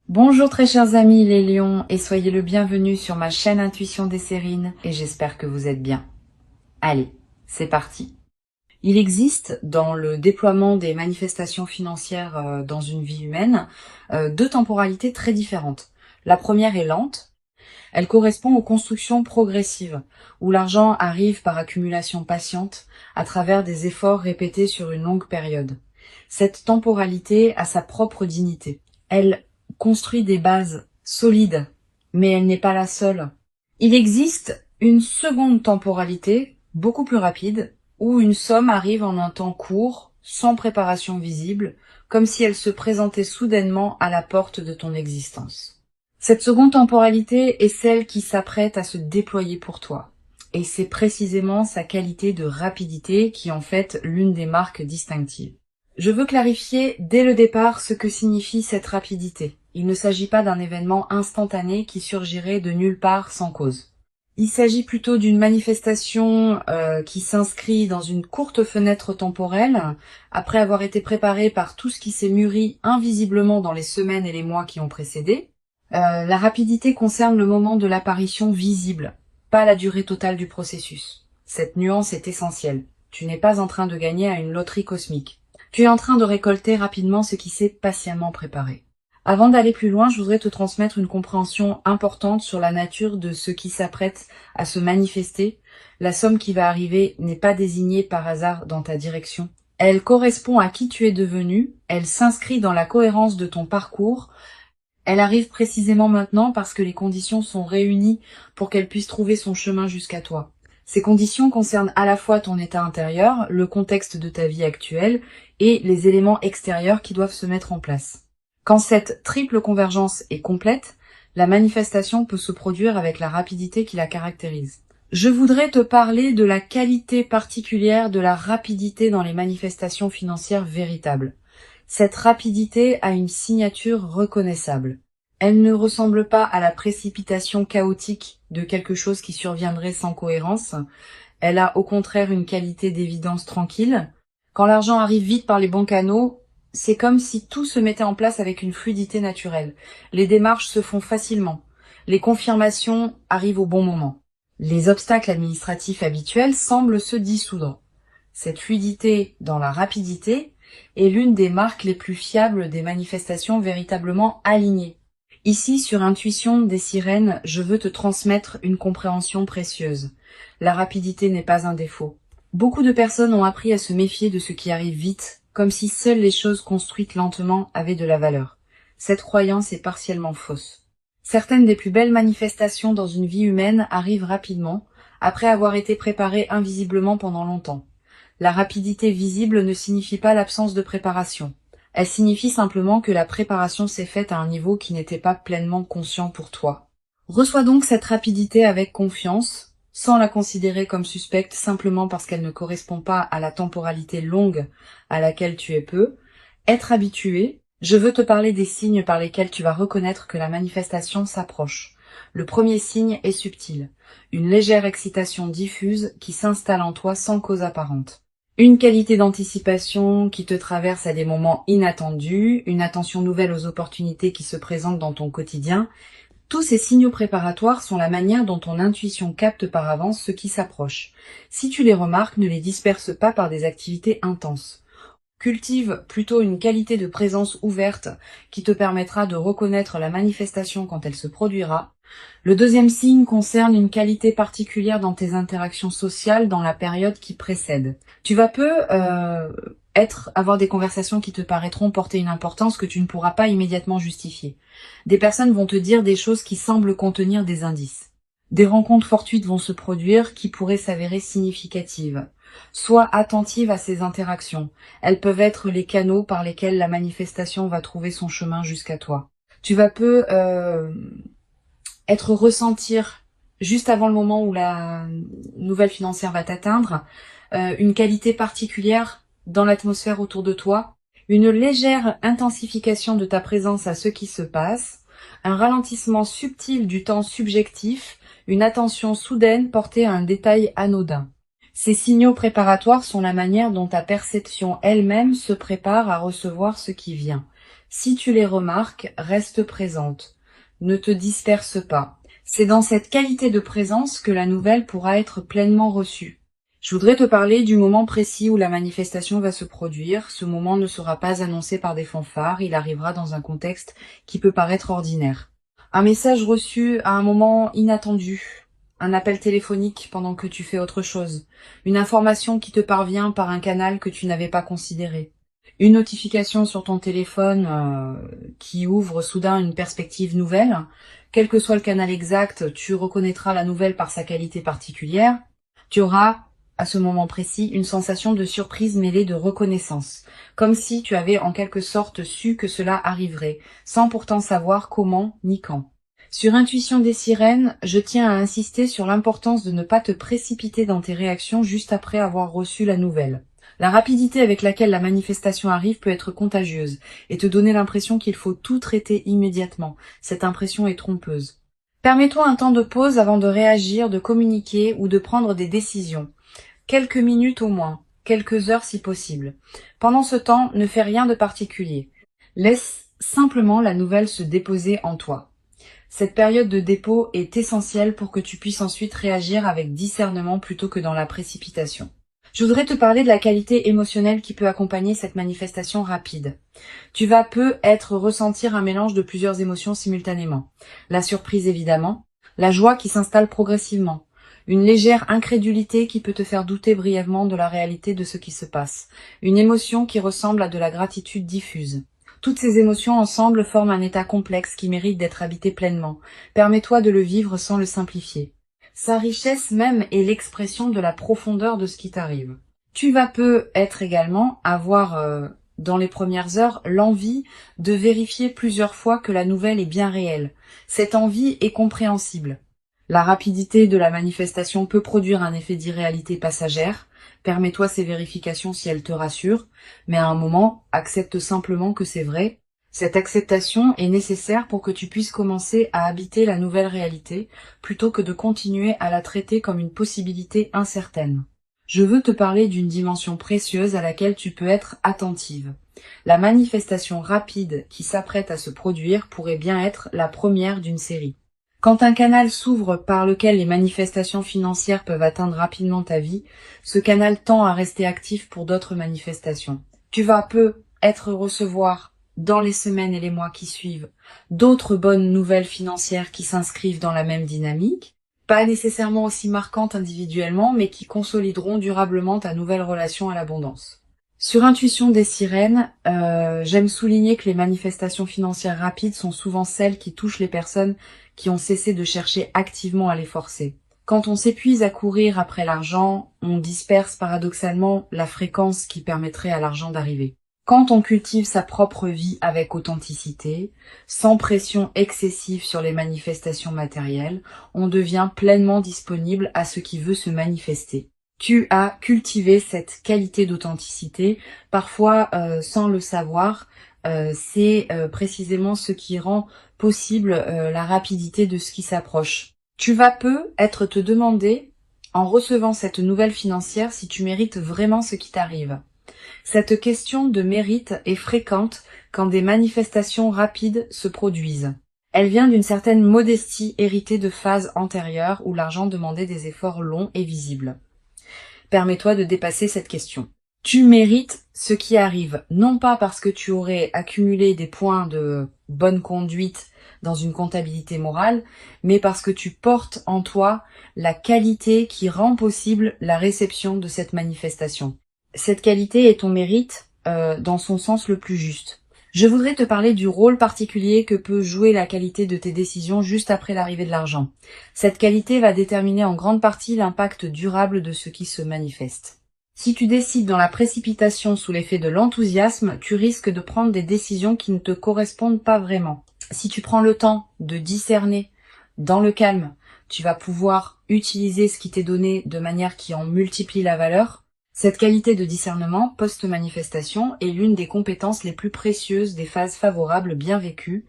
Bonjour très chers amis les lions et soyez le bienvenu sur ma chaîne Intuition des Sérines et j'espère que vous êtes bien. Allez, c'est parti. Il existe dans le déploiement des manifestations financières dans une vie humaine deux temporalités très différentes. La première est lente, elle correspond aux constructions progressives où l'argent arrive par accumulation patiente à travers des efforts répétés sur une longue période. Cette temporalité a sa propre dignité. Elle construit des bases solides, mais elle n'est pas la seule. Il existe une seconde temporalité, beaucoup plus rapide, où une somme arrive en un temps court, sans préparation visible, comme si elle se présentait soudainement à la porte de ton existence. Cette seconde temporalité est celle qui s'apprête à se déployer pour toi. Et c'est précisément sa qualité de rapidité qui en fait l'une des marques distinctives. Je veux clarifier dès le départ ce que signifie cette rapidité. Il ne s'agit pas d'un événement instantané qui surgirait de nulle part sans cause. Il s'agit plutôt d'une manifestation qui s'inscrit dans une courte fenêtre temporelle, après avoir été préparée par tout ce qui s'est mûri invisiblement dans les semaines et les mois qui ont précédé. La rapidité concerne le moment de l'apparition visible, pas la durée totale du processus. Cette nuance est essentielle. Tu n'es pas en train de gagner à une loterie cosmique. Tu es en train de récolter rapidement ce qui s'est patiemment préparé. Avant d'aller plus loin, je voudrais te transmettre une compréhension importante sur la nature de ce qui s'apprête à se manifester. La somme qui va arriver n'est pas désignée par hasard dans ta direction. Elle correspond à qui tu es devenu, elle s'inscrit dans la cohérence de ton parcours. Elle arrive précisément maintenant parce que les conditions sont réunies pour qu'elle puisse trouver son chemin jusqu'à toi. Ces conditions concernent à la fois ton état intérieur, le contexte de ta vie actuelle et les éléments extérieurs qui doivent se mettre en place. Quand cette triple convergence est complète, la manifestation peut se produire avec la rapidité qui la caractérise. Je voudrais te parler de la qualité particulière de la rapidité dans les manifestations financières véritables. Cette rapidité a une signature reconnaissable. Elle ne ressemble pas à la précipitation chaotique de quelque chose qui surviendrait sans cohérence. Elle a au contraire une qualité d'évidence tranquille. Quand l'argent arrive vite par les bons canaux, c'est comme si tout se mettait en place avec une fluidité naturelle. Les démarches se font facilement. Les confirmations arrivent au bon moment. Les obstacles administratifs habituels semblent se dissoudre. Cette fluidité dans la rapidité est l'une des marques les plus fiables des manifestations véritablement alignées. Ici, sur Intuition des Sirènes, je veux te transmettre une compréhension précieuse. La rapidité n'est pas un défaut. Beaucoup de personnes ont appris à se méfier de ce qui arrive vite, comme si seules les choses construites lentement avaient de la valeur. Cette croyance est partiellement fausse. Certaines des plus belles manifestations dans une vie humaine arrivent rapidement, après avoir été préparées invisiblement pendant longtemps. La rapidité visible ne signifie pas l'absence de préparation. Elle signifie simplement que la préparation s'est faite à un niveau qui n'était pas pleinement conscient pour toi. Reçois donc cette rapidité avec confiance, sans la considérer comme suspecte simplement parce qu'elle ne correspond pas à la temporalité longue à laquelle tu es peu. Être habitué, je veux te parler des signes par lesquels tu vas reconnaître que la manifestation s'approche. Le premier signe est subtil, une légère excitation diffuse qui s'installe en toi sans cause apparente. Une qualité d'anticipation qui te traverse à des moments inattendus, une attention nouvelle aux opportunités qui se présentent dans ton quotidien. Tous ces signaux préparatoires sont la manière dont ton intuition capte par avance ce qui s'approche. Si tu les remarques, ne les disperse pas par des activités intenses. Cultive plutôt une qualité de présence ouverte qui te permettra de reconnaître la manifestation quand elle se produira. Le deuxième signe concerne une qualité particulière dans tes interactions sociales dans la période qui précède. Tu vas avoir des conversations qui te paraîtront porter une importance que tu ne pourras pas immédiatement justifier. Des personnes vont te dire des choses qui semblent contenir des indices. Des rencontres fortuites vont se produire qui pourraient s'avérer significatives. Sois attentive à ces interactions. Elles peuvent être les canaux par lesquels la manifestation va trouver son chemin jusqu'à toi. Tu vas ressentir juste avant le moment où la nouvelle financière va t'atteindre, une qualité particulière dans l'atmosphère autour de toi, une légère intensification de ta présence à ce qui se passe, un ralentissement subtil du temps subjectif, une attention soudaine portée à un détail anodin. Ces signaux préparatoires sont la manière dont ta perception elle-même se prépare à recevoir ce qui vient. Si tu les remarques, reste présente. Ne te disperse pas. C'est dans cette qualité de présence que la nouvelle pourra être pleinement reçue. Je voudrais te parler du moment précis où la manifestation va se produire. Ce moment ne sera pas annoncé par des fanfares, il arrivera dans un contexte qui peut paraître ordinaire. Un message reçu à un moment inattendu, un appel téléphonique pendant que tu fais autre chose, une information qui te parvient par un canal que tu n'avais pas considéré, une notification sur ton téléphone qui ouvre soudain une perspective nouvelle. Quel que soit le canal exact, tu reconnaîtras la nouvelle par sa qualité particulière. Tu auras, à ce moment précis, une sensation de surprise mêlée de reconnaissance, comme si tu avais en quelque sorte su que cela arriverait, sans pourtant savoir comment ni quand. Sur Intuition des sirènes, je tiens à insister sur l'importance de ne pas te précipiter dans tes réactions juste après avoir reçu la nouvelle. La rapidité avec laquelle la manifestation arrive peut être contagieuse et te donner l'impression qu'il faut tout traiter immédiatement. Cette impression est trompeuse. Permets-toi un temps de pause avant de réagir, de communiquer ou de prendre des décisions. Quelques minutes au moins, quelques heures si possible. Pendant ce temps, ne fais rien de particulier. Laisse simplement la nouvelle se déposer en toi. Cette période de dépôt est essentielle pour que tu puisses ensuite réagir avec discernement plutôt que dans la précipitation. Je voudrais te parler de la qualité émotionnelle qui peut accompagner cette manifestation rapide. Tu vas ressentir un mélange de plusieurs émotions simultanément. La surprise évidemment, la joie qui s'installe progressivement, une légère incrédulité qui peut te faire douter brièvement de la réalité de ce qui se passe, une émotion qui ressemble à de la gratitude diffuse. Toutes ces émotions ensemble forment un état complexe qui mérite d'être habité pleinement. Permets-toi de le vivre sans le simplifier. Sa richesse même est l'expression de la profondeur de ce qui t'arrive. Tu vas peut-être également avoir, dans les premières heures, l'envie de vérifier plusieurs fois que la nouvelle est bien réelle. Cette envie est compréhensible. La rapidité de la manifestation peut produire un effet d'irréalité passagère. Permets-toi ces vérifications si elles te rassurent, mais à un moment, accepte simplement que c'est vrai. Cette acceptation est nécessaire pour que tu puisses commencer à habiter la nouvelle réalité, plutôt que de continuer à la traiter comme une possibilité incertaine. Je veux te parler d'une dimension précieuse à laquelle tu peux être attentive. La manifestation rapide qui s'apprête à se produire pourrait bien être la première d'une série. Quand un canal s'ouvre par lequel les manifestations financières peuvent atteindre rapidement ta vie, ce canal tend à rester actif pour d'autres manifestations. Tu vas peut-être recevoir, dans les semaines et les mois qui suivent, d'autres bonnes nouvelles financières qui s'inscrivent dans la même dynamique, pas nécessairement aussi marquantes individuellement, mais qui consolideront durablement ta nouvelle relation à l'abondance. Sur Intuition des sirènes, j'aime souligner que les manifestations financières rapides sont souvent celles qui touchent les personnes qui ont cessé de chercher activement à les forcer. Quand on s'épuise à courir après l'argent, on disperse paradoxalement la fréquence qui permettrait à l'argent d'arriver. Quand on cultive sa propre vie avec authenticité, sans pression excessive sur les manifestations matérielles, on devient pleinement disponible à ce qui veut se manifester. Tu as cultivé cette qualité d'authenticité, parfois sans le savoir, c'est précisément ce qui rend possible la rapidité de ce qui s'approche. Tu vas peut-être te demander, en recevant cette nouvelle financière, si tu mérites vraiment ce qui t'arrive. Cette question de mérite est fréquente quand des manifestations rapides se produisent. Elle vient d'une certaine modestie héritée de phases antérieures où l'argent demandait des efforts longs et visibles. Permets-toi de dépasser cette question. Tu mérites ce qui arrive, non pas parce que tu aurais accumulé des points de bonne conduite dans une comptabilité morale, mais parce que tu portes en toi la qualité qui rend possible la réception de cette manifestation. Cette qualité est ton mérite dans son sens le plus juste. Je voudrais te parler du rôle particulier que peut jouer la qualité de tes décisions juste après l'arrivée de l'argent. Cette qualité va déterminer en grande partie l'impact durable de ce qui se manifeste. Si tu décides dans la précipitation sous l'effet de l'enthousiasme, tu risques de prendre des décisions qui ne te correspondent pas vraiment. Si tu prends le temps de discerner dans le calme, tu vas pouvoir utiliser ce qui t'est donné de manière qui en multiplie la valeur. Cette qualité de discernement post-manifestation est l'une des compétences les plus précieuses des phases favorables bien vécues.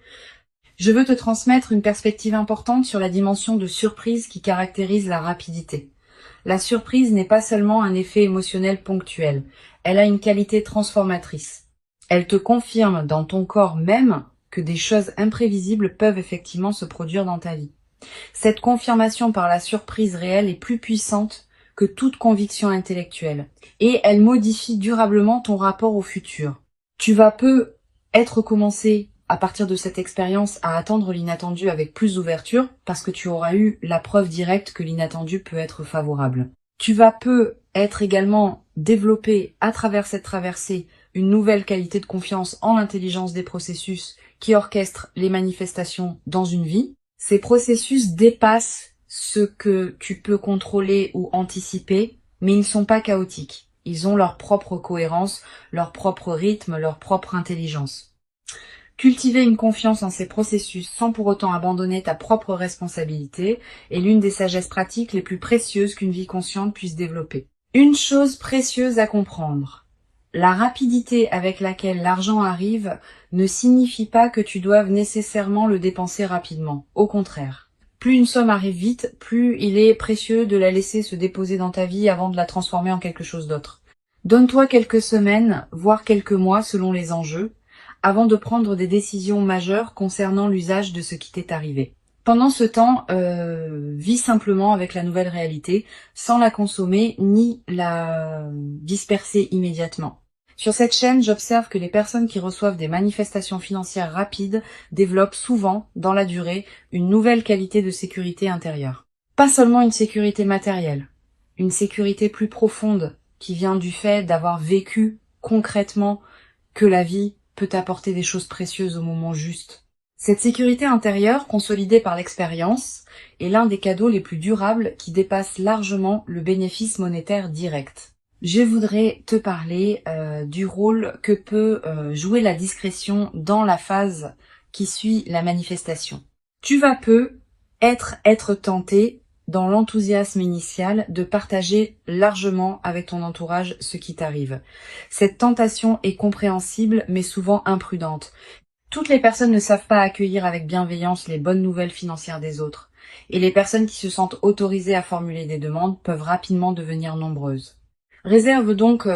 Je veux te transmettre une perspective importante sur la dimension de surprise qui caractérise la rapidité. La surprise n'est pas seulement un effet émotionnel ponctuel, elle a une qualité transformatrice. Elle te confirme dans ton corps même que des choses imprévisibles peuvent effectivement se produire dans ta vie. Cette confirmation par la surprise réelle est plus puissante que toute conviction intellectuelle et elle modifie durablement ton rapport au futur. Tu vas peu être commencé à partir de cette expérience à attendre l'inattendu avec plus d'ouverture parce que tu auras eu la preuve directe que l'inattendu peut être favorable. Tu vas peu être également développé à travers cette traversée une nouvelle qualité de confiance en l'intelligence des processus qui orchestrent les manifestations dans une vie. Ces processus dépassent ce que tu peux contrôler ou anticiper, mais ils ne sont pas chaotiques. Ils ont leur propre cohérence, leur propre rythme, leur propre intelligence. Cultiver une confiance en ces processus sans pour autant abandonner ta propre responsabilité est l'une des sagesses pratiques les plus précieuses qu'une vie consciente puisse développer. Une chose précieuse à comprendre. La rapidité avec laquelle l'argent arrive ne signifie pas que tu doives nécessairement le dépenser rapidement. Au contraire. Plus une somme arrive vite, plus il est précieux de la laisser se déposer dans ta vie avant de la transformer en quelque chose d'autre. Donne-toi quelques semaines, voire quelques mois selon les enjeux, avant de prendre des décisions majeures concernant l'usage de ce qui t'est arrivé. Pendant ce temps, vis simplement avec la nouvelle réalité, sans la consommer ni la disperser immédiatement. Sur cette chaîne, j'observe que les personnes qui reçoivent des manifestations financières rapides développent souvent, dans la durée, une nouvelle qualité de sécurité intérieure. Pas seulement une sécurité matérielle, une sécurité plus profonde qui vient du fait d'avoir vécu concrètement que la vie peut apporter des choses précieuses au moment juste. Cette sécurité intérieure, consolidée par l'expérience, est l'un des cadeaux les plus durables qui dépasse largement le bénéfice monétaire direct. Je voudrais te parler du rôle que peut jouer la discrétion dans la phase qui suit la manifestation. Tu vas peu être tenté, dans l'enthousiasme initial, de partager largement avec ton entourage ce qui t'arrive. Cette tentation est compréhensible mais souvent imprudente. Toutes les personnes ne savent pas accueillir avec bienveillance les bonnes nouvelles financières des autres, et les personnes qui se sentent autorisées à formuler des demandes peuvent rapidement devenir nombreuses. Réserve donc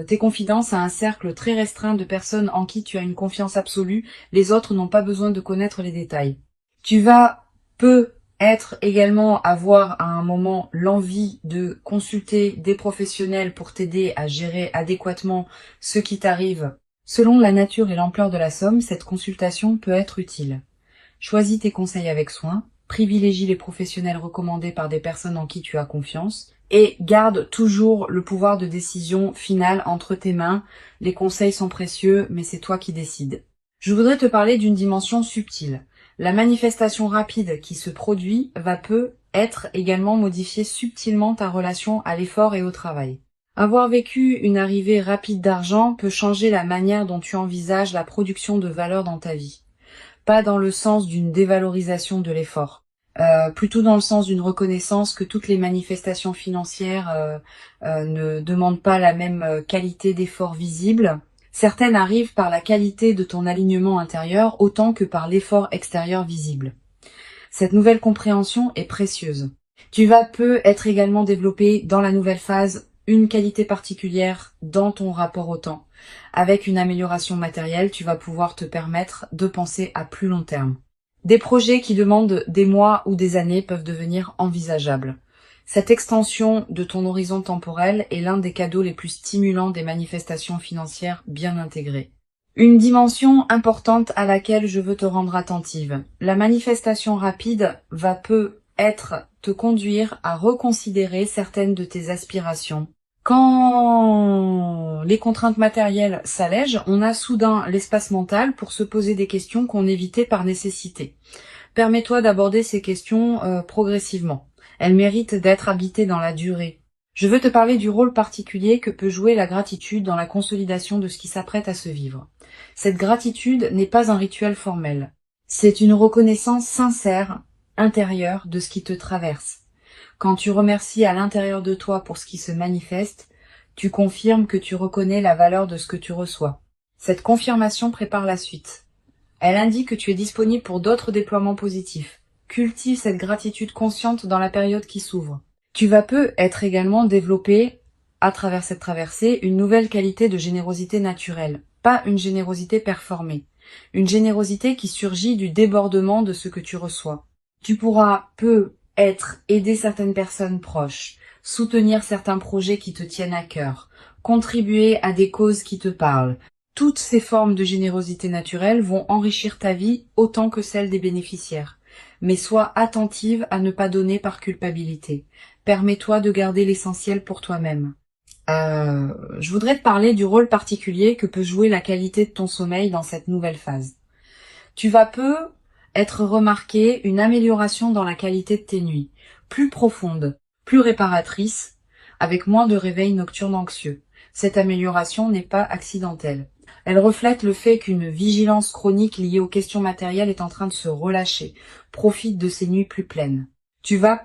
tes confidences à un cercle très restreint de personnes en qui tu as une confiance absolue, les autres n'ont pas besoin de connaître les détails. Tu vas peut-être également avoir à un moment l'envie de consulter des professionnels pour t'aider à gérer adéquatement ce qui t'arrive. Selon la nature et l'ampleur de la somme, cette consultation peut être utile. Choisis tes conseils avec soin, privilégie les professionnels recommandés par des personnes en qui tu as confiance et garde toujours le pouvoir de décision finale entre tes mains. Les conseils sont précieux, mais c'est toi qui décides. Je voudrais te parler d'une dimension subtile. La manifestation rapide qui se produit va peut-être également modifier subtilement ta relation à l'effort et au travail. Avoir vécu une arrivée rapide d'argent peut changer la manière dont tu envisages la production de valeur dans ta vie. Pas dans le sens d'une dévalorisation de l'effort, plutôt dans le sens d'une reconnaissance que toutes les manifestations financières ne demandent pas la même qualité d'effort visible. Certaines arrivent par la qualité de ton alignement intérieur autant que par l'effort extérieur visible. Cette nouvelle compréhension est précieuse. Tu vas être également développé dans la nouvelle phase une qualité particulière dans ton rapport au temps. Avec une amélioration matérielle, tu vas pouvoir te permettre de penser à plus long terme. Des projets qui demandent des mois ou des années peuvent devenir envisageables. Cette extension de ton horizon temporel est l'un des cadeaux les plus stimulants des manifestations financières bien intégrées. Une dimension importante à laquelle je veux te rendre attentive. La manifestation rapide va peut-être te conduire à reconsidérer certaines de tes aspirations. Quand les contraintes matérielles s'allègent, on a soudain l'espace mental pour se poser des questions qu'on évitait par nécessité. Permets-toi d'aborder ces questions progressivement. Elles méritent d'être habitées dans la durée. Je veux te parler du rôle particulier que peut jouer la gratitude dans la consolidation de ce qui s'apprête à se vivre. Cette gratitude n'est pas un rituel formel. C'est une reconnaissance sincère, intérieure, de ce qui te traverse. Quand tu remercies à l'intérieur de toi pour ce qui se manifeste, tu confirmes que tu reconnais la valeur de ce que tu reçois. Cette confirmation prépare la suite. Elle indique que tu es disponible pour d'autres déploiements positifs. Cultive cette gratitude consciente dans la période qui s'ouvre. Tu vas être également développé, à travers cette traversée, une nouvelle qualité de générosité naturelle. pas une générosité performée. Une générosité qui surgit du débordement de ce que tu reçois. Tu pourras aider certaines personnes proches, soutenir certains projets qui te tiennent à cœur, contribuer à des causes qui te parlent. Toutes ces formes de générosité naturelle vont enrichir ta vie autant que celle des bénéficiaires. Mais sois attentive à ne pas donner par culpabilité. Permets-toi de garder l'essentiel pour toi-même. Je voudrais te parler du rôle particulier que peut jouer la qualité de ton sommeil dans cette nouvelle phase. Tu vas être remarqué une amélioration dans la qualité de tes nuits, plus profonde, plus réparatrice, avec moins de réveils nocturnes anxieux. Cette amélioration n'est pas accidentelle. Elle reflète le fait qu'une vigilance chronique liée aux questions matérielles est en train de se relâcher. Profite de ces nuits plus pleines. Tu vas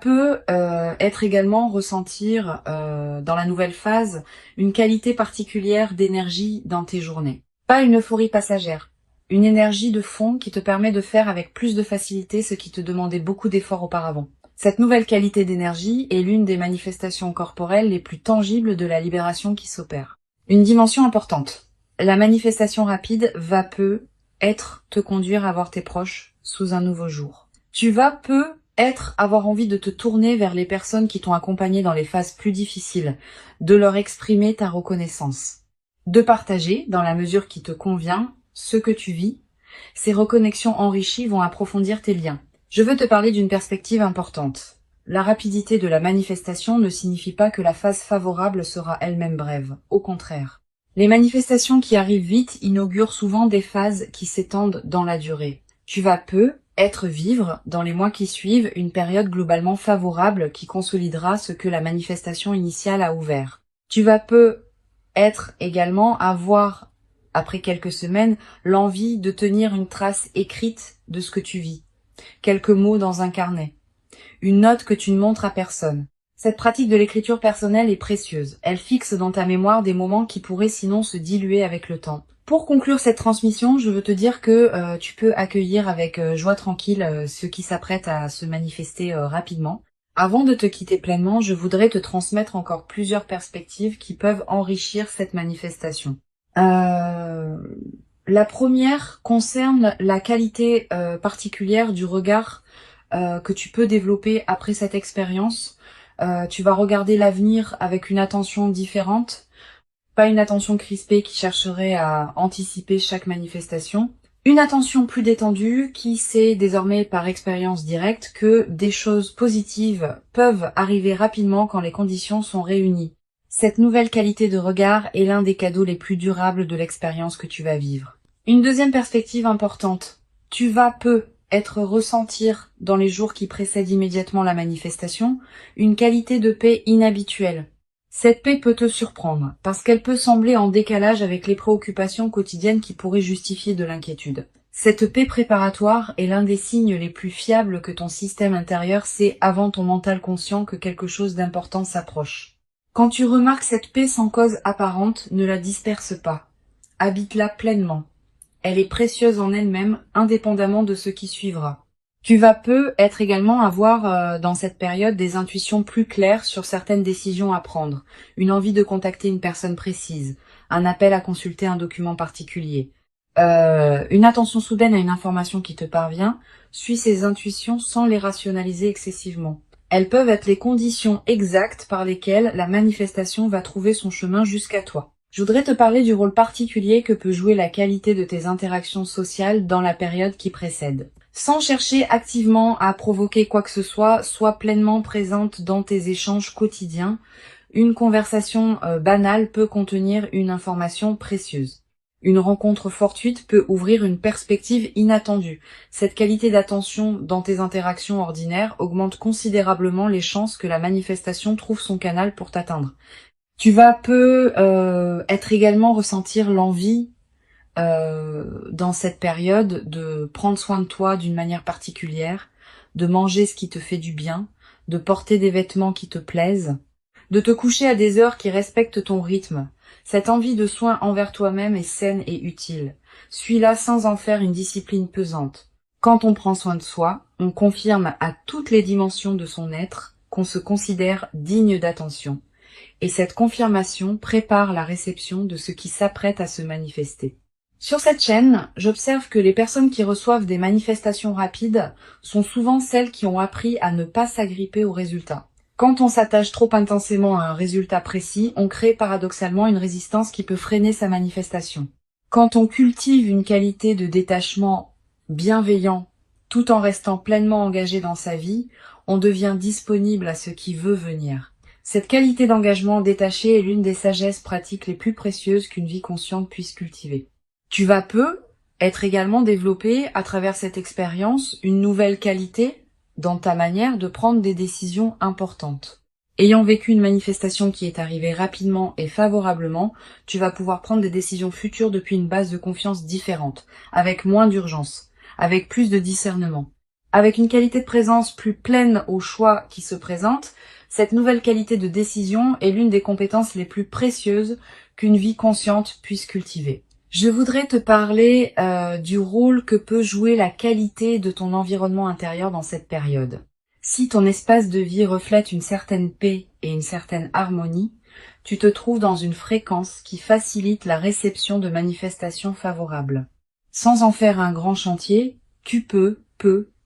être également ressentir dans la nouvelle phase une qualité particulière d'énergie dans tes journées. Pas une euphorie passagère, une énergie de fond qui te permet de faire avec plus de facilité ce qui te demandait beaucoup d'efforts auparavant. Cette nouvelle qualité d'énergie est l'une des manifestations corporelles les plus tangibles de la libération qui s'opère. Une dimension importante. La manifestation rapide va te conduire à voir tes proches sous un nouveau jour. Tu vas avoir envie de te tourner vers les personnes qui t'ont accompagné dans les phases plus difficiles, de leur exprimer ta reconnaissance, de partager, dans la mesure qui te convient, ce que tu vis. Ces reconnexions enrichies vont approfondir tes liens. Je veux te parler d'une perspective importante. La rapidité de la manifestation ne signifie pas que la phase favorable sera elle-même brève. Au contraire. Les manifestations qui arrivent vite inaugurent souvent des phases qui s'étendent dans la durée. Tu vas vivre, dans les mois qui suivent, une période globalement favorable qui consolidera ce que la manifestation initiale a ouvert. Tu vas avoir, après quelques semaines, l'envie de tenir une trace écrite de ce que tu vis. Quelques mots dans un carnet. Une note que tu ne montres à personne. Cette pratique de l'écriture personnelle est précieuse. Elle fixe dans ta mémoire des moments qui pourraient sinon se diluer avec le temps. Pour conclure cette transmission, je veux te dire que tu peux accueillir avec joie tranquille ceux qui s'apprêtent à se manifester rapidement. Avant de te quitter pleinement, je voudrais te transmettre encore plusieurs perspectives qui peuvent enrichir cette manifestation. La première concerne la qualité particulière du regard que tu peux développer après cette expérience. Tu vas regarder l'avenir avec une attention différente, pas une attention crispée qui chercherait à anticiper chaque manifestation, une attention plus détendue qui sait désormais par expérience directe que des choses positives peuvent arriver rapidement quand les conditions sont réunies. Cette nouvelle qualité de regard est l'un des cadeaux les plus durables de l'expérience que tu vas vivre. Une deuxième perspective importante, tu vas ressentir dans les jours qui précèdent immédiatement la manifestation une qualité de paix inhabituelle. Cette paix peut te surprendre parce qu'elle peut sembler en décalage avec les préoccupations quotidiennes qui pourraient justifier de l'inquiétude. Cette paix préparatoire est l'un des signes les plus fiables que ton système intérieur sait avant ton mental conscient que quelque chose d'important s'approche. Quand tu remarques cette paix sans cause apparente, ne la disperse pas. Habite-la pleinement. Elle est précieuse en elle-même, indépendamment de ce qui suivra. Tu vas également avoir dans cette période des intuitions plus claires sur certaines décisions à prendre, une envie de contacter une personne précise, un appel à consulter un document particulier. Une attention soudaine à une information qui te parvient, suis ces intuitions sans les rationaliser excessivement. Elles peuvent être les conditions exactes par lesquelles la manifestation va trouver son chemin jusqu'à toi. Je voudrais te parler du rôle particulier que peut jouer la qualité de tes interactions sociales dans la période qui précède. Sans chercher activement à provoquer quoi que ce soit, sois pleinement présente dans tes échanges quotidiens. Une conversation banale peut contenir une information précieuse. Une rencontre fortuite peut ouvrir une perspective inattendue. Cette qualité d'attention dans tes interactions ordinaires augmente considérablement les chances que la manifestation trouve son canal pour t'atteindre. Tu vas également ressentir l'envie dans cette période de prendre soin de toi d'une manière particulière, de manger ce qui te fait du bien, de porter des vêtements qui te plaisent, de te coucher à des heures qui respectent ton rythme. Cette envie de soin envers toi-même est saine et utile. Suis-la sans en faire une discipline pesante. Quand on prend soin de soi, on confirme à toutes les dimensions de son être qu'on se considère digne d'attention. Et cette confirmation prépare la réception de ce qui s'apprête à se manifester. Sur cette chaîne, j'observe que les personnes qui reçoivent des manifestations rapides sont souvent celles qui ont appris à ne pas s'agripper aux résultats. Quand on s'attache trop intensément à un résultat précis, on crée paradoxalement une résistance qui peut freiner sa manifestation. Quand on cultive une qualité de détachement bienveillant tout en restant pleinement engagé dans sa vie, on devient disponible à ce qui veut venir. Cette qualité d'engagement détaché est l'une des sagesses pratiques les plus précieuses qu'une vie consciente puisse cultiver. Tu vas être également développé à travers cette expérience une nouvelle qualité dans ta manière de prendre des décisions importantes. Ayant vécu une manifestation qui est arrivée rapidement et favorablement, tu vas pouvoir prendre des décisions futures depuis une base de confiance différente, avec moins d'urgence, avec plus de discernement. Avec une qualité de présence plus pleine aux choix qui se présentent, cette nouvelle qualité de décision est l'une des compétences les plus précieuses qu'une vie consciente puisse cultiver. Je voudrais te parler du rôle que peut jouer la qualité de ton environnement intérieur dans cette période. Si ton espace de vie reflète une certaine paix et une certaine harmonie, tu te trouves dans une fréquence qui facilite la réception de manifestations favorables. Sans en faire un grand chantier, tu peux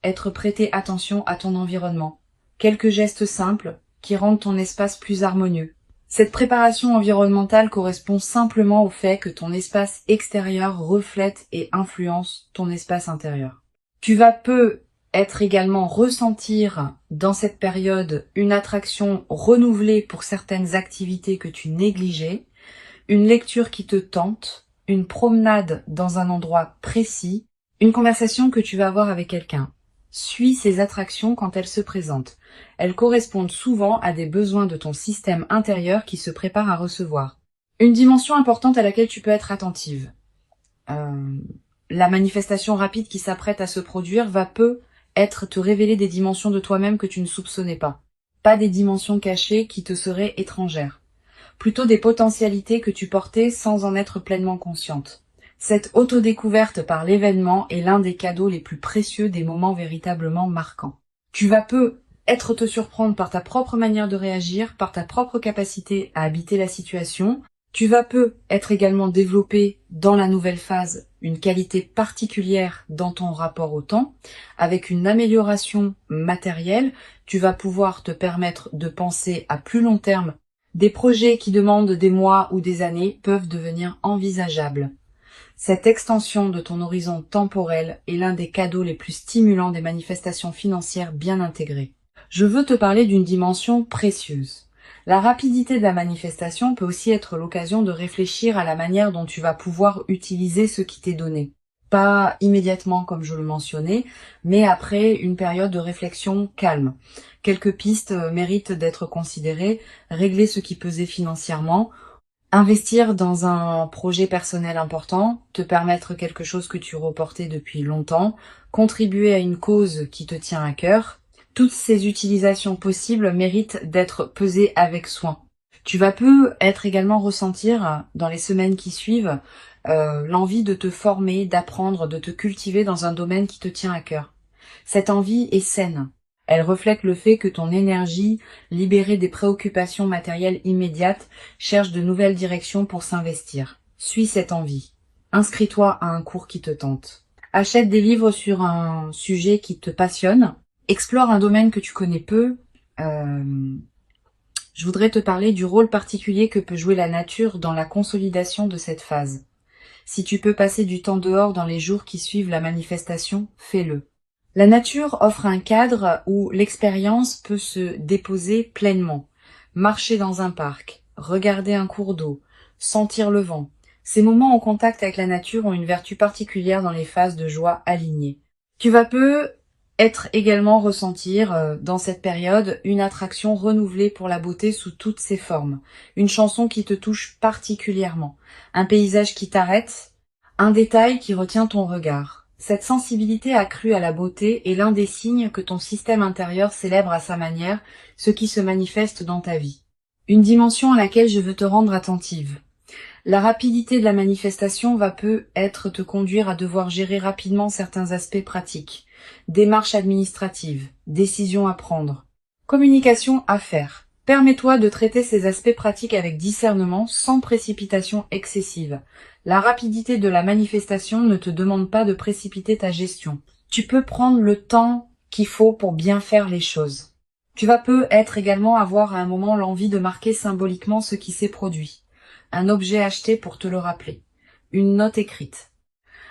être prêter attention à ton environnement. Quelques gestes simples qui rendent ton espace plus harmonieux. Cette préparation environnementale correspond simplement au fait que ton espace extérieur reflète et influence ton espace intérieur. Tu vas être également ressentir dans cette période une attraction renouvelée pour certaines activités que tu négligeais, une lecture qui te tente, une promenade dans un endroit précis, une conversation que tu vas avoir avec quelqu'un. Suis ces attractions quand elles se présentent. Elles correspondent souvent à des besoins de ton système intérieur qui se prépare à recevoir. Une dimension importante à laquelle tu peux être attentive. La manifestation rapide qui s'apprête à se produire va être te révéler des dimensions de toi-même que tu ne soupçonnais pas. Pas des dimensions cachées qui te seraient étrangères. Plutôt des potentialités que tu portais sans en être pleinement consciente. Cette autodécouverte par l'événement est l'un des cadeaux les plus précieux des moments véritablement marquants. Tu vas être te surprendre par ta propre manière de réagir, par ta propre capacité à habiter la situation. Tu vas être également développé dans la nouvelle phase une qualité particulière dans ton rapport au temps. Avec une amélioration matérielle, tu vas pouvoir te permettre de penser à plus long terme. Des projets qui demandent des mois ou des années peuvent devenir envisageables. Cette extension de ton horizon temporel est l'un des cadeaux les plus stimulants des manifestations financières bien intégrées. Je veux te parler d'une dimension précieuse. La rapidité de la manifestation peut aussi être l'occasion de réfléchir à la manière dont tu vas pouvoir utiliser ce qui t'est donné. Pas immédiatement comme je le mentionnais, mais après une période de réflexion calme. Quelques pistes méritent d'être considérées, régler ce qui pesait financièrement, investir dans un projet personnel important, te permettre quelque chose que tu reportais depuis longtemps, contribuer à une cause qui te tient à cœur. Toutes ces utilisations possibles méritent d'être pesées avec soin. Tu vas être également ressentir dans les semaines qui suivent l'envie de te former, d'apprendre, de te cultiver dans un domaine qui te tient à cœur. Cette envie est saine. Elle reflète le fait que ton énergie, libérée des préoccupations matérielles immédiates, cherche de nouvelles directions pour s'investir. Suis cette envie. Inscris-toi à un cours qui te tente. Achète des livres sur un sujet qui te passionne. Explore un domaine que tu connais peu. Je voudrais te parler du rôle particulier que peut jouer la nature dans la consolidation de cette phase. Si tu peux passer du temps dehors dans les jours qui suivent la manifestation, fais-le. La nature offre un cadre où l'expérience peut se déposer pleinement. Marcher dans un parc, regarder un cours d'eau, sentir le vent. Ces moments en contact avec la nature ont une vertu particulière dans les phases de joie alignées. Tu vas être également ressentir dans cette période une attraction renouvelée pour la beauté sous toutes ses formes. Une chanson qui te touche particulièrement. Un paysage qui t'arrête. Un détail qui retient ton regard. Cette sensibilité accrue à la beauté est l'un des signes que ton système intérieur célèbre à sa manière ce qui se manifeste dans ta vie. Une dimension à laquelle je veux te rendre attentive. La rapidité de la manifestation va être te conduire à devoir gérer rapidement certains aspects pratiques. Démarches administratives, décisions à prendre, communication à faire. Permets-toi de traiter ces aspects pratiques avec discernement, sans précipitation excessive. La rapidité de la manifestation ne te demande pas de précipiter ta gestion. Tu peux prendre le temps qu'il faut pour bien faire les choses. Tu vas peut-être également avoir à un moment l'envie de marquer symboliquement ce qui s'est produit. Un objet acheté pour te le rappeler. Une note écrite.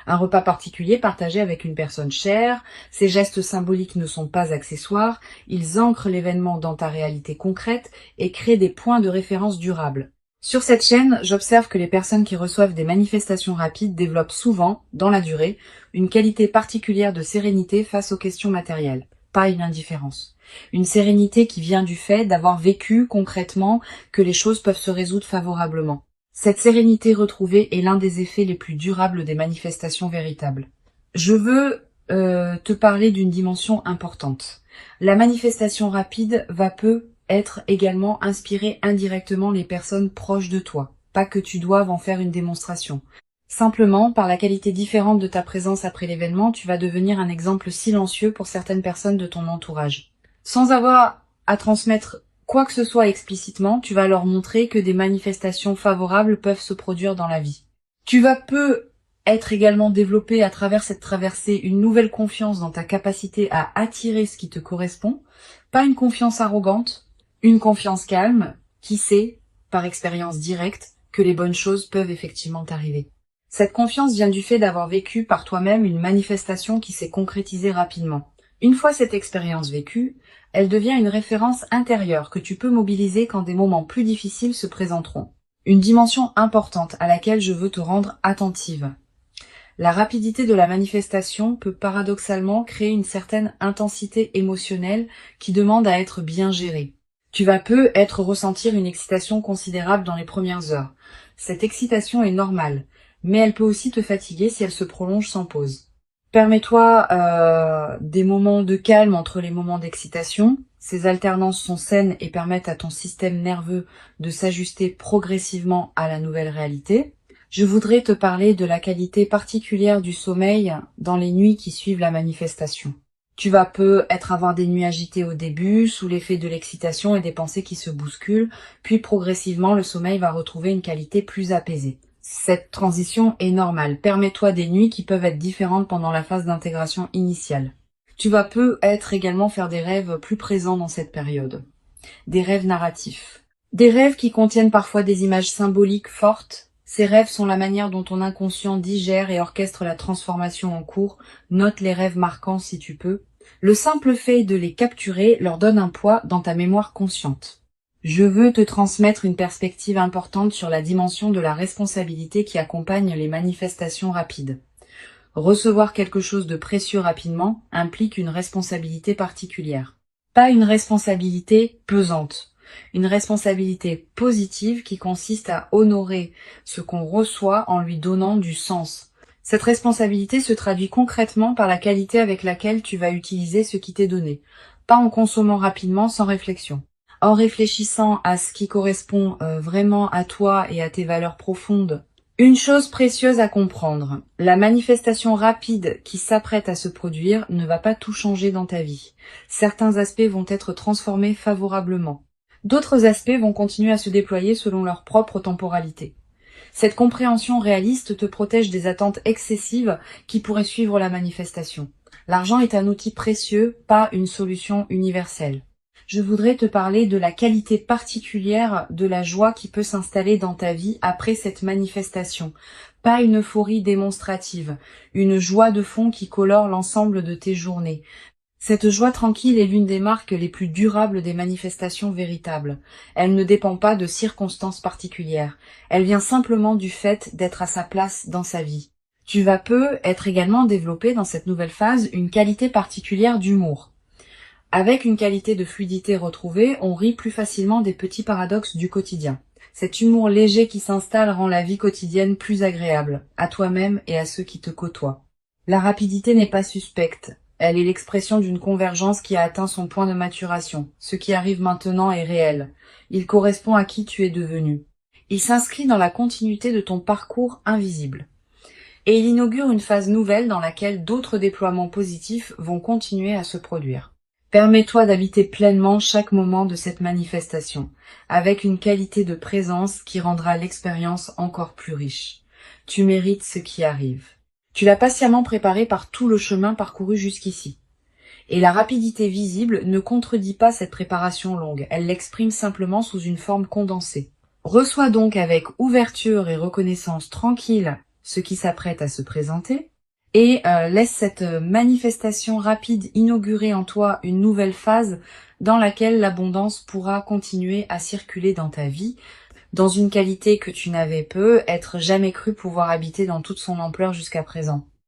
Un repas particulier partagé avec une personne chère, ces gestes symboliques ne sont pas accessoires, ils ancrent l'événement dans ta réalité concrète et créent des points de référence durables. Sur cette chaîne, j'observe que les personnes qui reçoivent des manifestations rapides développent souvent, dans la durée, une qualité particulière de sérénité face aux questions matérielles, pas une indifférence. Une sérénité qui vient du fait d'avoir vécu concrètement que les choses peuvent se résoudre favorablement. Cette sérénité retrouvée est l'un des effets les plus durables des manifestations véritables. Je veux te parler d'une dimension importante. La manifestation rapide peut être également inspirer indirectement les personnes proches de toi. Pas que tu doives en faire une démonstration. Simplement, par la qualité différente de ta présence après l'événement, tu vas devenir un exemple silencieux pour certaines personnes de ton entourage. Sans avoir à transmettre quoi que ce soit explicitement, tu vas leur montrer que des manifestations favorables peuvent se produire dans la vie. Tu vas être également développé à travers cette traversée une nouvelle confiance dans ta capacité à attirer ce qui te correspond, pas une confiance arrogante, une confiance calme, qui sait, par expérience directe, que les bonnes choses peuvent effectivement t'arriver. Cette confiance vient du fait d'avoir vécu par toi-même une manifestation qui s'est concrétisée rapidement. Une fois cette expérience vécue, elle devient une référence intérieure que tu peux mobiliser quand des moments plus difficiles se présenteront. Une dimension importante à laquelle je veux te rendre attentive. La rapidité de la manifestation peut paradoxalement créer une certaine intensité émotionnelle qui demande à être bien gérée. Tu vas ressentir une excitation considérable dans les premières heures. Cette excitation est normale, mais elle peut aussi te fatiguer si elle se prolonge sans pause. Permets-toi des moments de calme entre les moments d'excitation. Ces alternances sont saines et permettent à ton système nerveux de s'ajuster progressivement à la nouvelle réalité. Je voudrais te parler de la qualité particulière du sommeil dans les nuits qui suivent la manifestation. Tu vas avoir des nuits agitées au début, sous l'effet de l'excitation et des pensées qui se bousculent, puis progressivement le sommeil va retrouver une qualité plus apaisée. Cette transition est normale. Permets-toi des nuits qui peuvent être différentes pendant la phase d'intégration initiale. Tu vas également faire des rêves plus présents dans cette période. Des rêves narratifs. Des rêves qui contiennent parfois des images symboliques fortes. Ces rêves sont la manière dont ton inconscient digère et orchestre la transformation en cours. Note les rêves marquants si tu peux. Le simple fait de les capturer leur donne un poids dans ta mémoire consciente. Je veux te transmettre une perspective importante sur la dimension de la responsabilité qui accompagne les manifestations rapides. Recevoir quelque chose de précieux rapidement implique une responsabilité particulière. Pas une responsabilité pesante, une responsabilité positive qui consiste à honorer ce qu'on reçoit en lui donnant du sens. Cette responsabilité se traduit concrètement par la qualité avec laquelle tu vas utiliser ce qui t'est donné, pas en consommant rapidement sans réflexion. En réfléchissant à ce qui correspond vraiment à toi et à tes valeurs profondes. Une chose précieuse à comprendre, la manifestation rapide qui s'apprête à se produire ne va pas tout changer dans ta vie. Certains aspects vont être transformés favorablement. D'autres aspects vont continuer à se déployer selon leur propre temporalité. Cette compréhension réaliste te protège des attentes excessives qui pourraient suivre la manifestation. L'argent est un outil précieux, pas une solution universelle. Je voudrais te parler de la qualité particulière de la joie qui peut s'installer dans ta vie après cette manifestation. Pas une euphorie démonstrative, une joie de fond qui colore l'ensemble de tes journées. Cette joie tranquille est l'une des marques les plus durables des manifestations véritables. Elle ne dépend pas de circonstances particulières. Elle vient simplement du fait d'être à sa place dans sa vie. Tu vas être également développé dans cette nouvelle phase une qualité particulière d'humour. Avec une qualité de fluidité retrouvée, on rit plus facilement des petits paradoxes du quotidien. Cet humour léger qui s'installe rend la vie quotidienne plus agréable, à toi-même et à ceux qui te côtoient. La rapidité n'est pas suspecte. Elle est l'expression d'une convergence qui a atteint son point de maturation. Ce qui arrive maintenant est réel. Il correspond à qui tu es devenu. Il s'inscrit dans la continuité de ton parcours invisible. Et il inaugure une phase nouvelle dans laquelle d'autres déploiements positifs vont continuer à se produire. Permets-toi d'habiter pleinement chaque moment de cette manifestation, avec une qualité de présence qui rendra l'expérience encore plus riche. Tu mérites ce qui arrive. Tu l'as patiemment préparé par tout le chemin parcouru jusqu'ici. Et la rapidité visible ne contredit pas cette préparation longue, elle l'exprime simplement sous une forme condensée. Reçois donc avec ouverture et reconnaissance tranquille ce qui s'apprête à se présenter, et laisse cette manifestation rapide inaugurer en toi une nouvelle phase dans laquelle l'abondance pourra continuer à circuler dans ta vie, dans une qualité que tu n'avais peut-être jamais cru pouvoir habiter dans toute son ampleur jusqu'à présent.